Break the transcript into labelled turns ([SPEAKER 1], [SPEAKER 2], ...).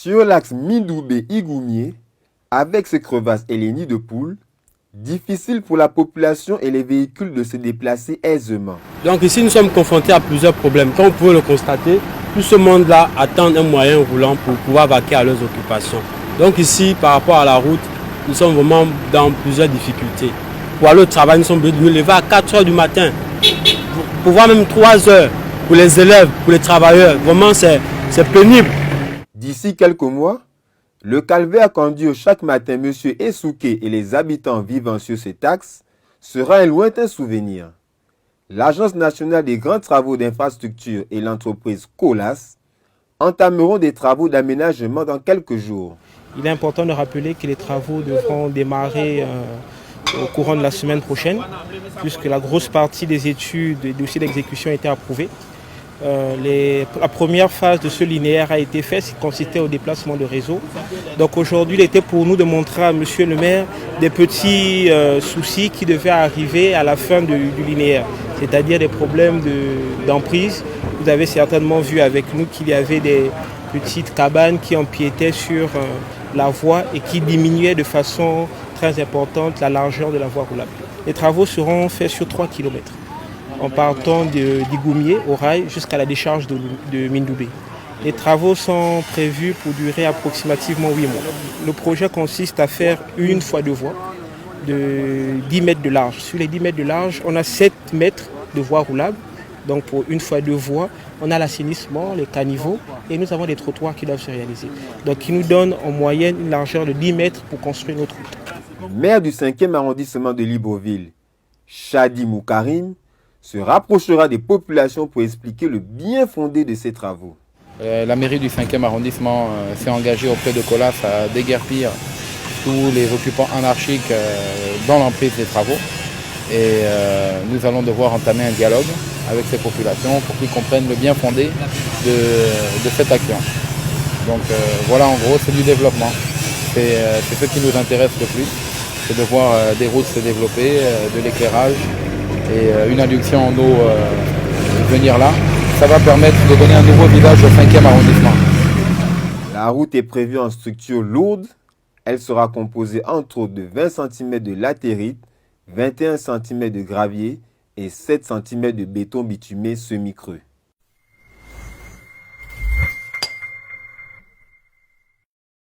[SPEAKER 1] Sur l'axe Mindoubé-Igoumier, avec ses crevasses et les nids de poules, difficile pour la population et les véhicules de se déplacer aisément.
[SPEAKER 2] Donc ici, nous sommes confrontés à plusieurs problèmes. Comme vous pouvez le constater, tout ce monde-là attend un moyen roulant pour pouvoir vaquer à leurs occupations. Donc ici, par rapport à la route, nous sommes vraiment dans plusieurs difficultés. Pour aller au travail, nous sommes obligés de nous lever à 4 heures du matin, pour voir même 3 heures pour les élèves, pour les travailleurs. Vraiment, c'est pénible.
[SPEAKER 1] D'ici quelques mois, le calvaire qu'endurent chaque matin M. Essouké et les habitants vivant sur cet axe sera un lointain souvenir. L'Agence nationale des grands travaux d'infrastructure et l'entreprise Colas entameront des travaux d'aménagement dans quelques jours.
[SPEAKER 3] Il est important de rappeler que les travaux devront démarrer au courant de la semaine prochaine, puisque la grosse partie des études et dossiers d'exécution a été approuvée. La première phase de ce linéaire a été faite, qui consistait au déplacement de réseau. Donc aujourd'hui, il était pour nous de montrer à Monsieur le maire des petits soucis qui devaient arriver à la fin du linéaire, c'est-à-dire des problèmes d'emprise. Vous avez certainement vu avec nous qu'il y avait des petites cabanes qui empiétaient sur la voie et qui diminuaient de façon très importante la largeur de la voie roulable. Les travaux seront faits sur 3 km. En partant d'Igoumier au rail jusqu'à la décharge de Mindoubé. Les travaux sont prévus pour durer approximativement 8 mois. Le projet consiste à faire une fois de voie de 10 mètres de large. Sur les 10 mètres de large, on a 7 mètres de voie roulable. Donc pour une fois de voie, on a l'assainissement, les caniveaux et nous avons des trottoirs qui doivent se réaliser. Donc qui nous donnent en moyenne une largeur de 10 mètres pour construire notre route.
[SPEAKER 1] Maire du 5e arrondissement de Libreville, Chadi Moukarim, se rapprochera des populations pour expliquer le bien fondé de ces travaux.
[SPEAKER 4] La mairie du 5e arrondissement s'est engagée auprès de Colas à déguerpir tous les occupants anarchiques dans l'emprise des travaux. Et nous allons devoir entamer un dialogue avec ces populations pour qu'ils comprennent le bien fondé de cette action. Donc voilà, en gros, c'est du développement. C'est ce qui nous intéresse le plus, c'est de voir des routes se développer, de l'éclairage, et une adduction en eau venir là, ça va permettre de donner un nouveau visage au 5e arrondissement.
[SPEAKER 1] La route est prévue en structure lourde. Elle sera composée entre autres de 20 cm de latérite, 21 cm de gravier et 7 cm de béton bitumé semi-creux.